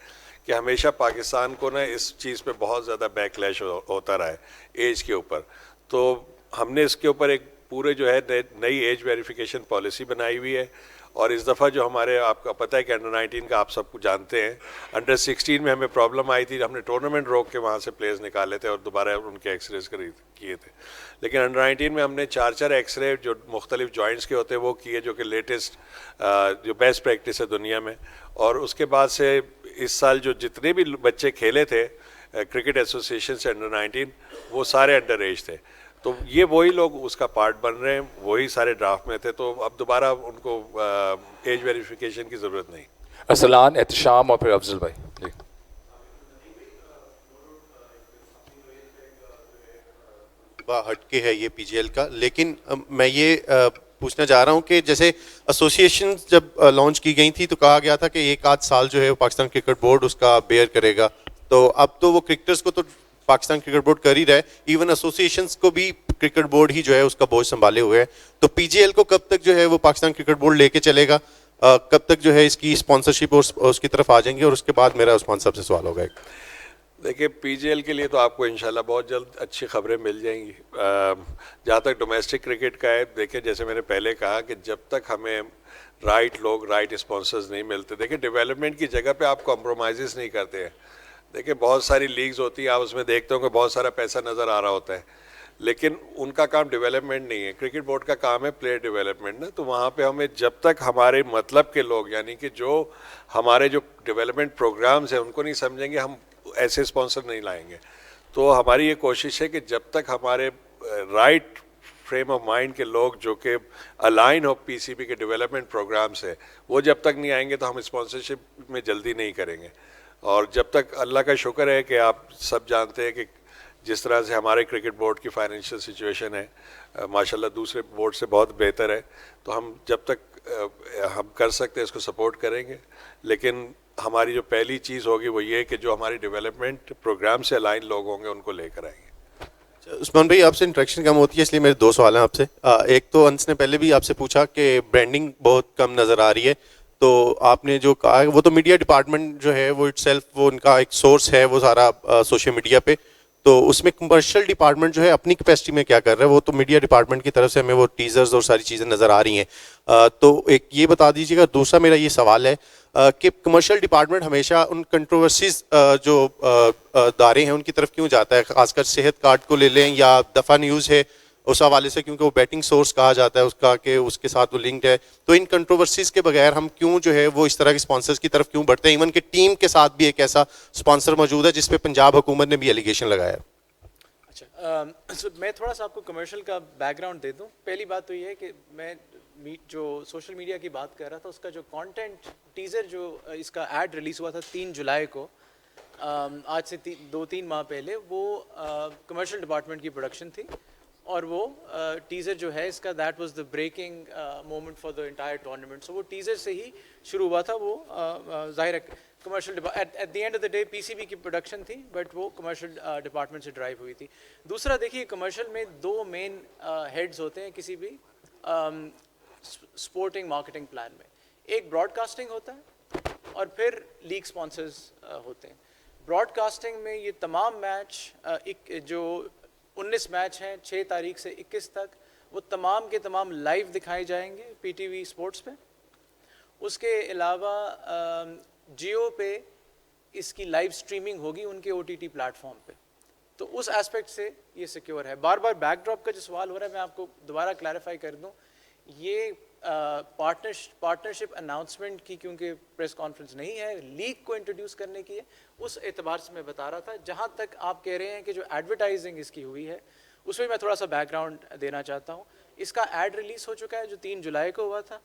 B: کہ ہمیشہ پاکستان کو نا اس چیز پہ بہت زیادہ بیک لیش ہوتا رہا ہے ایج کے اوپر, تو ہم نے اس کے اوپر ایک پورے جو ہے نئی ایج ویریفیکیشن پالیسی بنائی ہوئی ہے, اور اس دفعہ جو ہمارے آپ کا پتہ ہے کہ انڈر 19 کا آپ سب کو جانتے ہیں, انڈر 16 میں ہمیں پرابلم آئی تھی, ہم نے ٹورنامنٹ روک کے وہاں سے پلیئرز نکالے تھے اور دوبارہ ان کے ایکس ریز کیے تھے, لیکن انڈر 19 میں ہم نے 4 ایکس رے جو مختلف جوائنٹس کے ہوتے ہیں وہ کیے, جو کہ لیٹسٹ جو بیسٹ پریکٹس ہے دنیا میں, اور اس کے بعد سے اس سال جو جتنے بھی بچے کھیلے تھے کرکٹ ایسوسیشن سے انڈر 19 وہ سارے انڈر ایج تھے, تو یہ وہی لوگ اس کا پارٹ بن رہے ہیں, وہی سارے ڈرافٹ میں تھے, تو اب دوبارہ ان کو ایج ویریفیکیشن کی ضرورت نہیں.
A: ارسلان, احتشام اور پھر افضل بھائی. جی
G: ہٹ کے ہے یہ پی جی ایل کا, لیکن میں یہ پوچھنا چاہ رہا ہوں کہ جیسے ایسوسیشن جب لانچ کی گئی تھی تو کہا گیا تھا کہ 1 سال جو ہے پاکستان کرکٹ بورڈ اس کا بیئر کرے گا, تو اب تو وہ کرکٹرز کو تو پاکستان کرکٹ بورڈ کر ہی رہا ہے, ایون ایسوسیشنز کو بھی کرکٹ بورڈ ہی جو ہے اس کا بوجھ سنبھالے ہوئے ہے, تو پی جی ایل کو کب تک جو ہے وہ پاکستان کرکٹ بورڈ لے کے چلے گا, کب تک جو ہے اس کی اسپانسرشپ اس کی طرف آ جائیں گے, اور اس کے بعد میرا عثمان صاحب سے سوال ہوگا.
B: دیکھیے پی جی ایل کے لیے تو آپ کو انشاءاللہ بہت جلد اچھی خبریں مل جائیں گی. جہاں تک ڈومیسٹک کرکٹ کا ہے, دیکھیں جیسے میں نے پہلے کہا کہ جب تک ہمیں رائٹ لوگ رائٹ اسپانسرز نہیں ملتے, دیکھیں ڈیولپمنٹ کی جگہ پہ آپ کمپرومائزز نہیں کرتے ہیں. دیکھیں بہت ساری لیگز ہوتی ہیں, آپ اس میں دیکھتے ہو کہ بہت سارا پیسہ نظر آ رہا ہوتا ہے, لیکن ان کا کام ڈیولپمنٹ نہیں ہے. کرکٹ بورڈ کا کام ہے پلیئر ڈیولپمنٹ نا, تو وہاں پہ ہمیں جب تک ہمارے مطلب کے لوگ, یعنی کہ جو ہمارے جو ڈیولپمنٹ پروگرامز ہیں ان کو نہیں سمجھیں گے, ہم ایسے اسپانسر نہیں لائیں گے. تو ہماری یہ کوشش ہے کہ جب تک ہمارے رائٹ فریم آف مائنڈ کے لوگ جو کہ align who P C be کے ڈیولپمنٹ پروگرام سے, وہ جب تک نہیں آئیں گے تو ہم اسپانسرشپ میں جلدی نہیں کریں گے. اور جب تک اللہ کا شکر ہے کہ آپ سب جانتے ہیں کہ جس طرح سے ہمارے کرکٹ بورڈ کی فائنینشیل سچویشن ہے ماشاءاللہ دوسرے بورڈ سے بہت بہتر ہے, تو ہم جب تک ہم کر سکتے ہیں اس کو سپورٹ کریں گے, لیکن ہماری جو پہلی چیز ہوگی وہ یہ کہ جو ہماری ڈیولپمنٹ پروگرام سے الائن لوگ ہوں گے ان کو لے کر آئیں گے.
G: عثمان بھائی آپ سے انٹریکشن کم ہوتی ہے, اس لیے میرے 2 سوال ہیں آپ سے. ایک تو انس نے پہلے بھی آپ سے پوچھا کہ برانڈنگ بہت کم نظر آ رہی ہے, تو آپ نے جو کہا وہ تو میڈیا ڈپارٹمنٹ جو ہے وہ اٹ سیلف وہ ان کا ایک سورس ہے وہ سارا سوشل میڈیا پہ, تو اس میں کمرشل ڈپارٹمنٹ جو ہے اپنی کیپیسٹی میں کیا کر رہا ہے, وہ تو میڈیا ڈپارٹمنٹ کی طرف سے ہمیں وہ ٹیزرز اور ساری چیزیں نظر آ رہی ہیں, تو ایک یہ بتا دیجیے گا. دوسرا میرا یہ سوال ہے کہ کمرشل ڈپارٹمنٹ ہمیشہ ان کنٹروورسیز جو ادارے ہیں ان کی طرف کیوں جاتا ہے, خاص کر صحت کارڈ کو لے لیں یا دفعہ نیوز ہے اس حوالے سے, کیونکہ وہ بیٹنگ سورس کہا جاتا ہے اس کا کہ اس کے ساتھ وہ لنکڈ ہے, تو ان کنٹروورسیز کے بغیر ہم کیوں جو ہے وہ اس طرح کے اسپانسرز کی طرف کیوں بڑھتے ہیں, ایون کہ ٹیم کے ساتھ بھی ایک ایسا اسپانسر موجود ہے جس پہ پنجاب حکومت نے بھی ایلیگیشن لگایا ہے.
C: اچھا, میں تھوڑا سا آپ کو کمرشل کا بیک گراؤنڈ دے دوں. پہلی بات تو یہ ہے کہ میں جو سوشل میڈیا کی بات کر رہا تھا اس کا جو کانٹینٹ ٹیزر جو اس کا ایڈ ریلیز ہوا تھا 3 جولائی کو, آج سے 2-3 ماہ پہلے, وہ کمرشل ڈپارٹمنٹ کی پروڈکشن تھی, اور وہ ٹیزر جو ہے اس کا that was the breaking moment for the entire tournament. So وہ ٹیزر سے ہی شروع ہوا تھا, وہ ظاہر ہے commercial at the end of the day P C B کی پروڈکشن تھی, بٹ وہ کمرشل ڈپارٹمنٹ سے ڈرائیو ہوئی تھی. دوسرا دیکھیے کمرشل میں 2 مین ہیڈز ہوتے ہیں کسی بھی اسپورٹنگ مارکیٹنگ پلان میں. ایک براڈ کاسٹنگ ہوتا ہے اور پھر لیگ اسپانسرز ہوتے ہیں. براڈ کاسٹنگ میں یہ تمام میچ جو 19 میچ ہیں 6 تاریخ سے 21 تک, وہ تمام کے تمام لائیو دکھائے جائیں گے پی ٹی وی اسپورٹس پہ. اس کے علاوہ جیو پہ اس کی لائیو اسٹریمنگ ہوگی ان کے O T T plate form پہ. تو اس ایسپیکٹ سے یہ سیکیور ہے. بار بار بیک ڈراپ کا جو سوال ہو رہا ہے میں آپ کو دوبارہ کلیریفائی کر دوں, یہ پارٹنرشپ اناؤنسمنٹ کی کیونکہ پریس کانفرنس نہیں ہے, لیگ کو انٹروڈیوس کرنے کی ہے, اس اعتبار سے میں بتا رہا تھا. جہاں تک آپ کہہ رہے ہیں کہ جو ایڈورٹائزنگ اس کی ہوئی ہے اس میں تھوڑا سا بیک گراؤنڈ دینا چاہتا ہوں. اس کا ایڈ ریلیز ہو چکا ہے جو 3 جولائی کو ہوا تھا.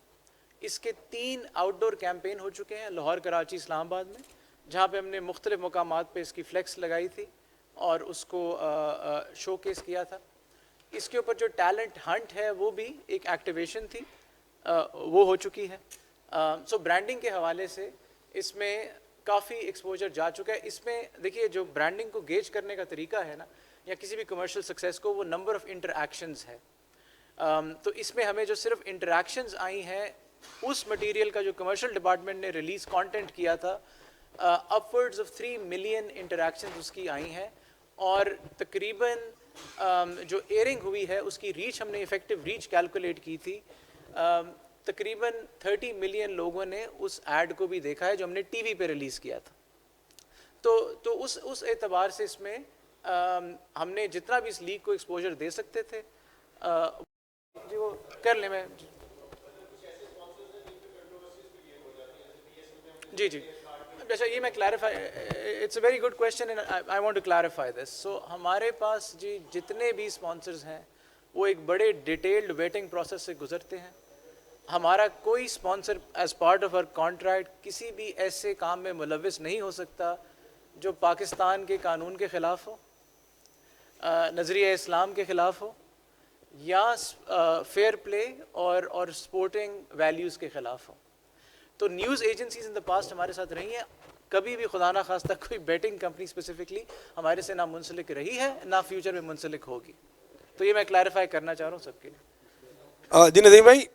C: اس کے 3 آؤٹ ڈور کیمپین ہو چکے ہیں لاہور, کراچی, اسلام آباد میں. جہاں پہ ہم نے مختلف مقامات پہ اس کی فلیکس لگائی تھی اور اس کو شو کیس کیا تھا. اس کے اوپر جو ٹیلنٹ ہنٹ ہے وہ بھی ایک ایکٹیویشن تھی, وہ ہو چکی ہے. سو برانڈنگ کے حوالے سے اس میں کافی ایکسپوجر جا چکا ہے. اس میں دیکھیے جو برانڈنگ کو گیج کرنے کا طریقہ ہے نا, یا کسی بھی کمرشل سکسیس کو, وہ نمبر آف انٹریکشنز ہے. تو اس میں ہمیں جو صرف انٹریکشنز آئی ہیں اس مٹیریل کا جو کمرشل ڈپارٹمنٹ نے ریلیز کانٹینٹ کیا تھا, اپورڈز آف 3 ملین انٹریکشنز اس کی آئی ہیں, اور تقریباً جو ایئرنگ ہوئی ہے اس کی ریچ ہم نے ایفیکٹو ریچ کیلکولیٹ کی تھی. تقریباً 30 ملین لوگوں نے اس ایڈ کو بھی دیکھا ہے جو ہم نے ٹی وی پہ ریلیز کیا تھا. تو اس اعتبار سے اس میں ہم نے جتنا بھی اس لیگ کو ایکسپوجر دے سکتے تھے جی وہ کر لیں. میں جی اچھا یہ میں clarify, it's a very good question and I want to clarify this. So ہمارے پاس جی جتنے بھی اسپانسرز ہیں وہ ایک بڑے ڈیٹیلڈ ویٹنگ پروسیس سے گزرتے ہیں. ہمارا کوئی sponsor as part of our contract کسی بھی ایسے کام میں ملوث نہیں ہو سکتا جو پاکستان کے قانون کے خلاف ہو, نظریہ اسلام کے خلاف ہو, یا فیئر پلے اور سپورٹنگ ویلیوز کے خلاف ہو. تو news agencies in the past ہمارے ساتھ رہی ہیں, کبھی بھی خدا نہ خواستہ کوئی بیٹنگ کمپنی اسپیسیفکلی ہمارے سے نہ منسلک رہی ہے نہ فیوچر میں منسلک ہوگی. تو یہ میں کلیریفائی کرنا چاہ رہا ہوں سب کے لیے.
H: جی ندیم بھائی,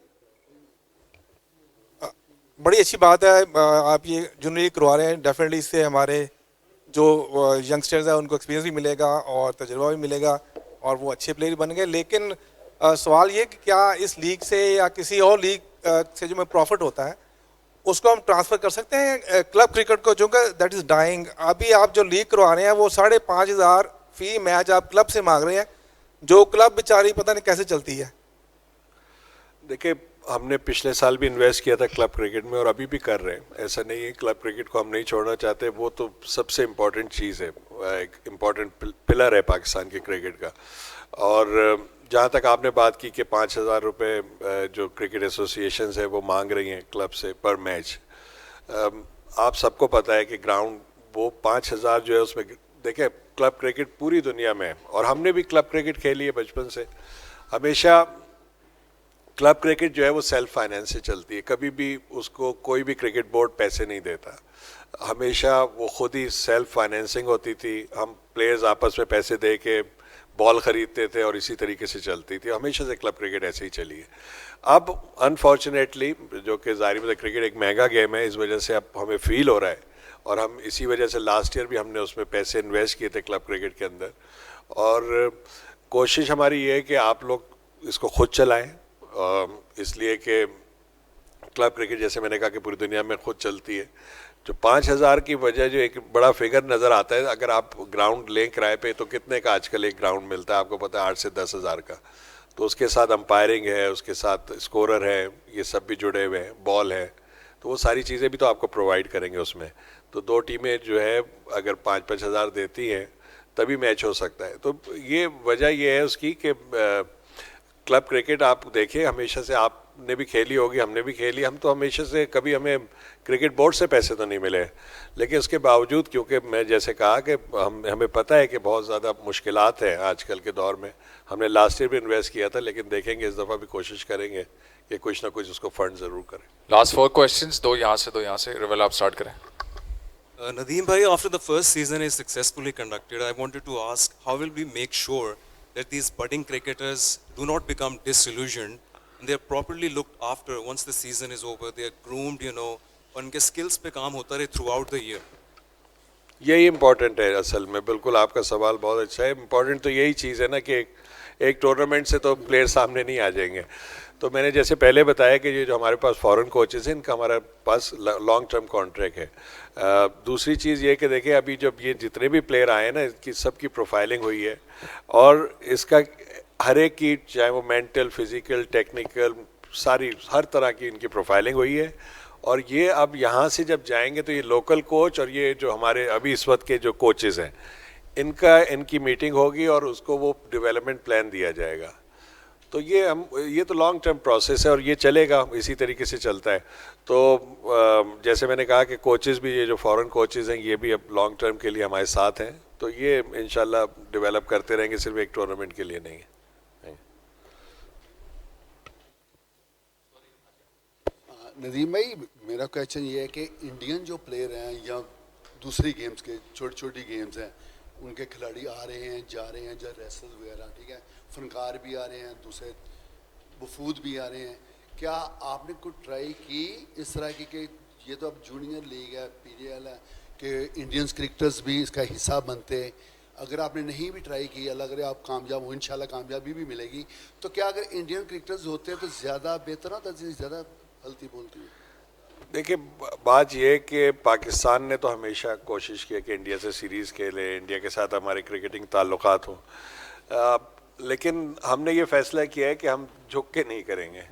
H: بڑی اچھی بات ہے آپ یہ جنوری کروا رہے ہیں. ڈیفینیٹلی اس سے ہمارے جو ینگسٹرز ہیں ان کو ایکسپیرینس بھی ملے گا اور تجربہ بھی ملے گا اور وہ اچھے پلیئر بن گئے. لیکن سوال یہ کہ کیا اس لیگ سے یا کسی اور لیگ سے جو میں پروفٹ ہوتا ہے اس کو ہم ٹرانسفر کر سکتے ہیں کلب کرکٹ کو, جو کہ دیٹ از ڈائنگ. ابھی آپ جو لیگ کروا رہے ہیں وہ 5,500 فی میچ آپ کلب سے مانگ رہے ہیں, جو کلب بیچاری پتہ نہیں کیسے چلتی ہے.
B: دیکھیں ہم نے پچھلے سال بھی انویسٹ کیا تھا کلب کرکٹ میں اور ابھی بھی کر رہے ہیں. ایسا نہیں ہے کلب کرکٹ کو ہم نہیں چھوڑنا چاہتے, وہ تو سب سے امپورٹنٹ چیز ہے, ایک امپورٹنٹ پلر ہے پاکستان کے کرکٹ کا. اور جہاں تک آپ نے بات کی کہ 5,000 روپے جو کرکٹ ایسوسیشنز ہیں وہ مانگ رہی ہیں کلب سے پر میچ, آپ سب کو پتہ ہے کہ گراؤنڈ وہ 5,000 جو ہے اس میں دیکھیں کلب کرکٹ پوری دنیا میں, اور ہم نے بھی کلب کرکٹ کھیلی ہے بچپن سے, ہمیشہ کلب کرکٹ جو ہے وہ سیلف فائنینس سے چلتی ہے. کبھی بھی اس کو کوئی بھی کرکٹ بورڈ پیسے نہیں دیتا, ہمیشہ وہ خود ہی سیلف فائنینسنگ ہوتی تھی. ہم پلیئرز آپس میں پیسے دے کے بال خریدتے تھے اور اسی طریقے سے چلتی تھی. ہمیشہ سے کلب کرکٹ ایسے ہی چلی ہے. اب انفارچونیٹلی جو کہ ظاہر بات ہے کرکٹ ایک مہنگا گیم ہے, اس وجہ سے اب ہمیں فیل ہو رہا ہے, اور ہم اسی وجہ سے لاسٹ ایئر بھی ہم نے اس میں پیسے انویسٹ کیے تھے کلب کرکٹ کے اندر. اور کوشش ہماری یہ ہے کہ آپ لوگ اس کو خود چلائیں, اس لیے کہ کلب کرکٹ جیسے میں نے کہا کہ پوری دنیا میں خود چلتی ہے. جو 5,000 کی وجہ جو ایک بڑا فگر نظر آتا ہے, اگر آپ گراؤنڈ لیں کرائے پہ تو کتنے کا آج کل ایک گراؤنڈ ملتا ہے, آپ کو پتہ ہے 8 سے 10,000 کا. تو اس کے ساتھ امپائرنگ ہے, اس کے ساتھ اسکورر ہے, یہ سب بھی جڑے ہوئے ہیں, بال ہے, تو وہ ساری چیزیں بھی تو آپ کو پرووائڈ کریں گے اس میں. تو 2 ٹیمیں جو ہے اگر 5-5 ہزار دیتی ہیں تبھی میچ ہو سکتا ہے. تو یہ وجہ یہ ہے اس کی کہ کلب کرکٹ آپ دیکھیں ہمیشہ سے, آپ نے بھی کھیلی ہوگی, ہم نے بھی کھیلی, ہم تو ہمیشہ سے کبھی ہمیں کرکٹ بورڈ سے پیسے تو نہیں ملے, لیکن اس کے باوجود کیونکہ میں جیسے کہا کہ ہمیں پتہ ہے کہ بہت زیادہ مشکلات ہیں آج کل کے دور میں. ہم نے لاسٹ ایئر بھی انویسٹ کیا تھا, لیکن دیکھیں گے اس دفعہ بھی کوشش کریں گے کہ کچھ نہ کچھ اس کو فنڈ ضرور کریں.
A: لاسٹ 4 questions, 2 یہاں سے 2 یہاں سے. ریول آپ سٹارٹ کریں.
I: Nadeem bhai, after the first season is successfully conducted, I wanted to ask how will we make sure that these budding cricketers do not become disillusioned and they are properly looked after once the season is over, they are groomed, اور ان کے skills پہ کام ہوتا رہے throughout the year.
B: یہی important ہے اصل میں. بالکل آپ کا سوال بہت اچھا ہے. امپورٹنٹ تو یہی چیز ہے نا کہ ایک ٹورنامنٹ سے تو پلیئر سامنے نہیں آ جائیں گے. تو میں نے جیسے پہلے بتایا کہ یہ جو ہمارے پاس فورن کوچز ہیں ان کا ہمارے پاس لانگ ٹرم کانٹریکٹ ہے. دوسری چیز یہ کہ دیکھیں ابھی جب یہ جتنے بھی پلیئر آئے ہیں نا اس کی سب کی پروفائلنگ ہوئی ہے, اور اس کا ہر ایک کی چاہے وہ مینٹل, فزیکل, ٹیکنیکل, ساری ہر طرح کی ان کی پروفائلنگ ہوئی ہے. اور یہ اب یہاں سے جب جائیں گے تو یہ لوکل کوچ اور یہ جو ہمارے ابھی اس وقت کے جو کوچز ہیں ان کی میٹنگ ہوگی اور اس کو وہ ڈیولپمنٹ پلان دیا جائے گا. تو یہ تو لانگ ٹرم پروسیس ہے اور یہ چلے گا, اسی طریقے سے چلتا ہے. تو جیسے میں نے کہا کہ کوچز بھی, یہ جو فورن کوچز ہیں یہ بھی اب لانگ ٹرم کے لیے ہمارے ساتھ ہیں, تو یہ انشاءاللہ ڈیولپ کرتے رہیں گے, صرف ایک ٹورنامنٹ کے لیے نہیں ہے.
J: ندیم بھائی, میرا کویشچن یہ ہے کہ انڈین جو پلیئر ہیں یا دوسری گیمز کے چھوٹی چھوٹی گیمز ہیں, ان کے کھلاڑی آ رہے ہیں جا رہے ہیں, جو ریسلز وغیرہ, ٹھیک ہے, فنکار بھی آ رہے ہیں, دوسرے وفود بھی آ رہے ہیں, کیا آپ نے کوئی ٹرائی کی اس طرح کی کہ یہ تو اب جونیئر لیگ ہے, پی ڈی ایل ہے, کہ انڈینس کرکٹرز بھی اس کا حصہ بنتے؟ اگر آپ نے نہیں بھی ٹرائی کی, اللہ کرے آپ کامیاب ہو, انشاءاللہ کامیابی بھی ملے گی, تو کیا اگر انڈین کرکٹرز ہوتے تو زیادہ بہتر ہوتا, زیادہ غلطی بولتی ہے؟
B: دیکھیں بات یہ ہے کہ پاکستان نے تو ہمیشہ کوشش کی کہ انڈیا سے سیریز کھیلے, انڈیا کے ساتھ ہمارے کرکٹنگ تعلقات ہوں, لیکن ہم نے یہ فیصلہ کیا ہے کہ ہم جھک کے نہیں کریں گے.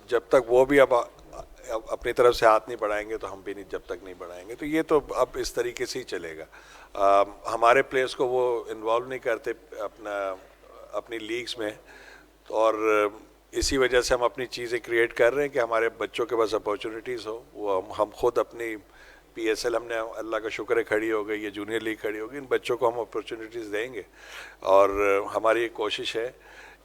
B: جب تک وہ بھی اب اپنی طرف سے ہاتھ نہیں بڑھائیں گے تو ہم بھی نہیں, جب تک نہیں بڑھائیں گے. تو یہ تو اب اس طریقے سے ہی چلے گا. ہمارے پلیئرس کو وہ انوالو نہیں کرتے اپنی لیگز میں, اور اسی وجہ سے ہم اپنی چیزیں کریٹ کر رہے ہیں کہ ہمارے بچوں کے پاس اپورچونیٹیز ہو. وہ ہم خود اپنی پی ایس ایل ہم نے, اللہ کا شکر ہے, کھڑی ہو گئی, یہ جونیئر لیگ کھڑی ہوگی, ان بچوں کو ہم اپورچونیٹیز دیں گے. اور ہماری کوشش ہے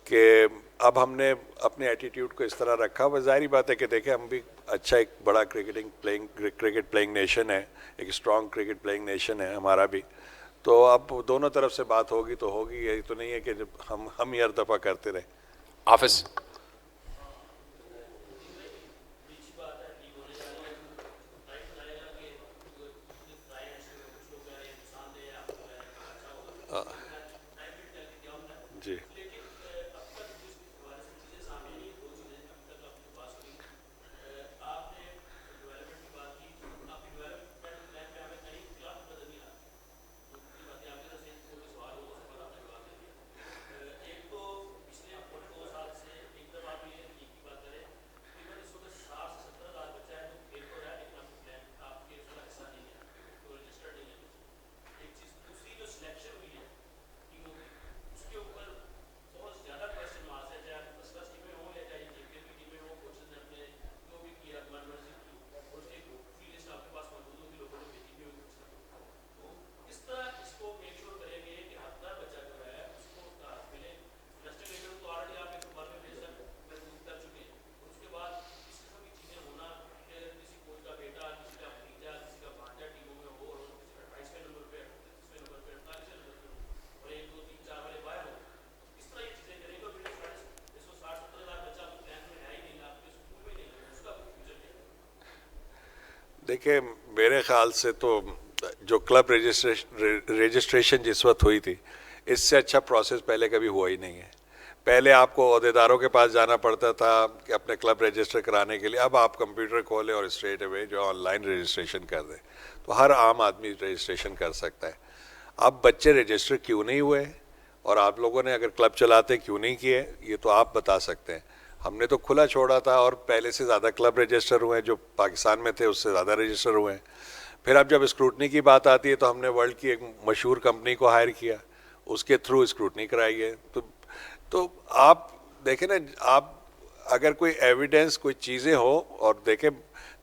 B: کہ اب ہم نے اپنے ایٹیٹیوڈ کو اس طرح رکھا. وہ ظاہری بات ہے کہ دیکھیں ہم بھی اچھا ایک بڑا کرکٹ پلینگ نیشن ہے, ایک اسٹرانگ کرکٹ پلینگ نیشن ہے ہمارا بھی. تو اب دونوں طرف سے بات ہوگی تو ہوگی, یہی تو نہیں ہے کہ ہم ہی ہر دفعہ کرتے رہیں.
A: حافظ
B: جی دیکھیں میرے خیال سے تو جو کلب رجسٹریشن جس وقت ہوئی تھی, اس سے اچھا پروسیس پہلے کبھی ہوا ہی نہیں ہے. پہلے آپ کو عہدیداروں کے پاس جانا پڑتا تھا کہ اپنے کلب رجسٹر کرانے کے لیے, اب آپ کمپیوٹر کھولیں اور اسٹریٹ اوے جو آن لائن رجسٹریشن کر دیں, تو ہر عام آدمی رجسٹریشن کر سکتا ہے. اب بچے رجسٹر کیوں نہیں ہوئے اور آپ لوگوں نے اگر کلب چلاتے کیوں نہیں کیے, یہ تو آپ بتا سکتے ہیں. ہم نے تو کھلا چھوڑا تھا اور پہلے سے زیادہ کلب رجسٹر ہوئے ہیں, جو پاکستان میں تھے اس سے زیادہ رجسٹر ہوئے ہیں. پھر اب جب اسکروٹنی کی بات آتی ہے تو ہم نے ورلڈ کی ایک مشہور کمپنی کو ہائر کیا, اس کے تھرو اسکروٹنی کرائی ہے. تو آپ دیکھیں نا, آپ اگر کوئی ایویڈنس کوئی چیزیں ہو, اور دیکھیں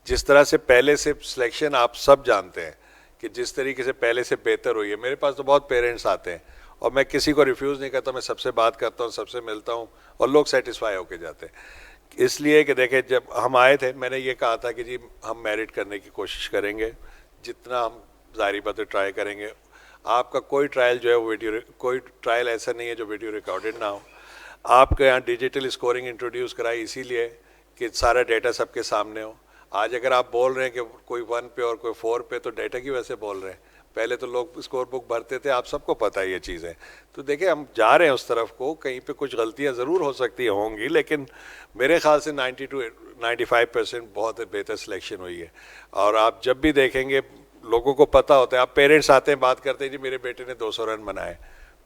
B: جس طرح سے پہلے سے سلیکشن آپ سب جانتے ہیں کہ جس طریقے سے پہلے سے بہتر ہوئی ہے. میرے پاس تو بہت پیرنٹس آتے ہیں اور میں کسی کو ریفیوز نہیں کرتا, میں سب سے بات کرتا ہوں, سب سے ملتا ہوں اور لوگ سیٹسفائی ہو کے جاتے ہیں. اس لیے کہ دیکھیں جب ہم آئے تھے میں نے یہ کہا تھا کہ جی ہم میرٹ کرنے کی کوشش کریں گے, جتنا ہم ظاہری بات ہے ٹرائی کریں گے. آپ کا کوئی ٹرائل جو ہے وہ کوئی ٹرائل ایسا نہیں ہے جو ویڈیو ریکارڈڈ نہ ہو. آپ کے یہاں ڈیجیٹل اسکورنگ انٹروڈیوس کرائی اسی لیے کہ سارا ڈیٹا سب کے سامنے ہو. آج اگر آپ بول رہے ہیں کہ کوئی 1 پہ اور کوئی 4 پہ, تو ڈیٹا کی وجہ سے بول رہے ہیں. پہلے تو لوگ اسکور بک بھرتے تھے, آپ سب کو پتہ ہے یہ چیزیں. تو دیکھیں ہم جا رہے ہیں اس طرف کو, کہیں پہ کچھ غلطیاں ضرور ہو سکتی ہوں گی, لیکن میرے خیال سے 90 to 95% بہت بہتر سلیکشن ہوئی ہے. اور آپ جب بھی دیکھیں گے لوگوں کو پتہ ہوتا ہے, آپ پیرنٹس آتے ہیں بات کرتے ہیں جی میرے بیٹے نے 200 رن بنائے,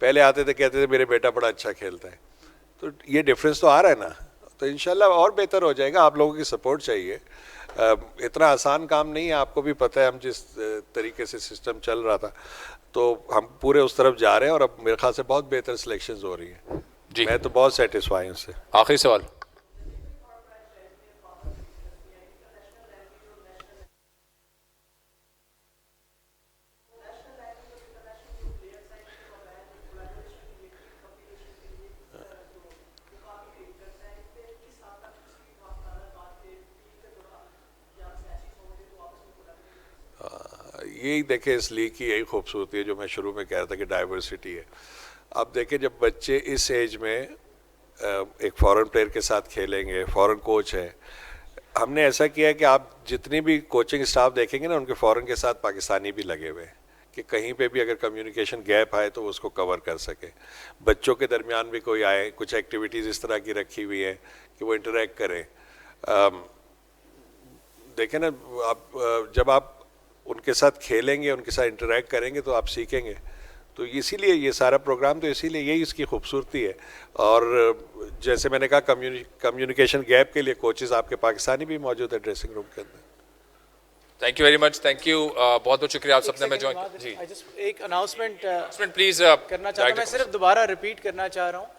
B: پہلے آتے تھے کہتے تھے میرے بیٹا بڑا اچھا کھیلتا ہے. تو یہ ڈفرینس تو آ رہا ہے نا, تو انشاءاللہ اور بہتر ہو جائے گا. آپ لوگوں کی سپورٹ چاہیے. اتنا آسان کام نہیں ہے, آپ کو بھی پتہ ہے ہم جس طریقے سے سسٹم چل رہا تھا, تو ہم پورے اس طرف جا رہے ہیں اور اب میرے خیال سے بہت بہتر سلیکشنز ہو رہی ہیں.
A: جی
B: میں تو بہت سیٹسفائی ہوں اس سے.
A: آخری سوال.
B: یہی دیکھیں اس لیگ کی یہی خوبصورتی ہے جو میں شروع میں کہہ رہا تھا کہ ڈائیورسٹی ہے. اب دیکھیں جب بچے اس ایج میں ایک فورن پلیئر کے ساتھ کھیلیں گے, فورن کوچ ہے, ہم نے ایسا کیا ہے کہ آپ جتنی بھی کوچنگ اسٹاف دیکھیں گے نا ان کے فورن کے ساتھ پاکستانی بھی لگے ہوئے ہیں کہ کہیں پہ بھی اگر کمیونیکیشن گیپ آئے تو وہ اس کو کور کر سکے. بچوں کے درمیان بھی کوئی آئے, کچھ ایکٹیویٹیز اس طرح کی رکھی ہوئی ہیں کہ وہ انٹریکٹ کریں. دیکھیں نا آپ جب آپ ان کے ساتھ کھیلیں گے, ان کے ساتھ انٹریکٹ کریں گے تو آپ سیکھیں گے. تو اسی لیے یہ سارا پروگرام تو اسی لیے یہی اس کی خوبصورتی ہے. اور جیسے میں نے کہا کمیونیکیشن گیپ کے لیے کوچز آپ کے پاکستانی بھی موجود ہے ڈریسنگ روم کے اندر.
A: Thank you very much, thank you, بہت بہت شکریہ آپ سب نے ہمیں جوائن کیا. جی
C: ایک اناؤنسمنٹ
A: پلیز
C: کرنا چاہتا ہوں. میں صرف دوبارہ ریپیٹ کرنا چاہ رہا ہوں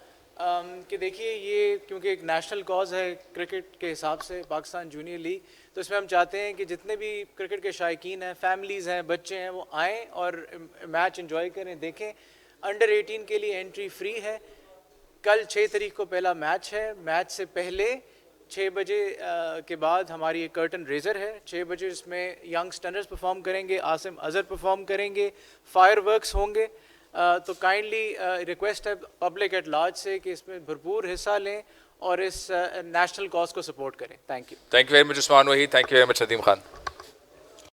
C: کہ دیکھیے یہ کیونکہ ایک نیشنل کاز ہے کرکٹ کے حساب سے پاکستان جونیئر لیگ, تو اس میں ہم چاہتے ہیں کہ جتنے بھی کرکٹ کے شائقین ہیں, فیملیز ہیں, بچے ہیں, وہ آئیں اور میچ انجوائے کریں, دیکھیں. انڈر 18 کے لیے انٹری فری ہے. کل 6 تاریخ کو پہلا میچ ہے. میچ سے پہلے 6 بجے کے بعد ہماری ایک کرٹن ریزر ہے. 6 بجے اس میں ینگ سٹنرز پرفارم کریں گے, عاصم اظہر پرفارم کریں گے, فائر ورکس ہوں گے. تو کائنڈلی ریکویسٹ ہے پبلک ایٹ لارج سے کہ اس میں بھرپور حصہ لیں اور اس نیشنل کاز کو سپورٹ کریں. Thank you.
A: Thank you very much Usman Waheed, thank you very much Nadeem Khan.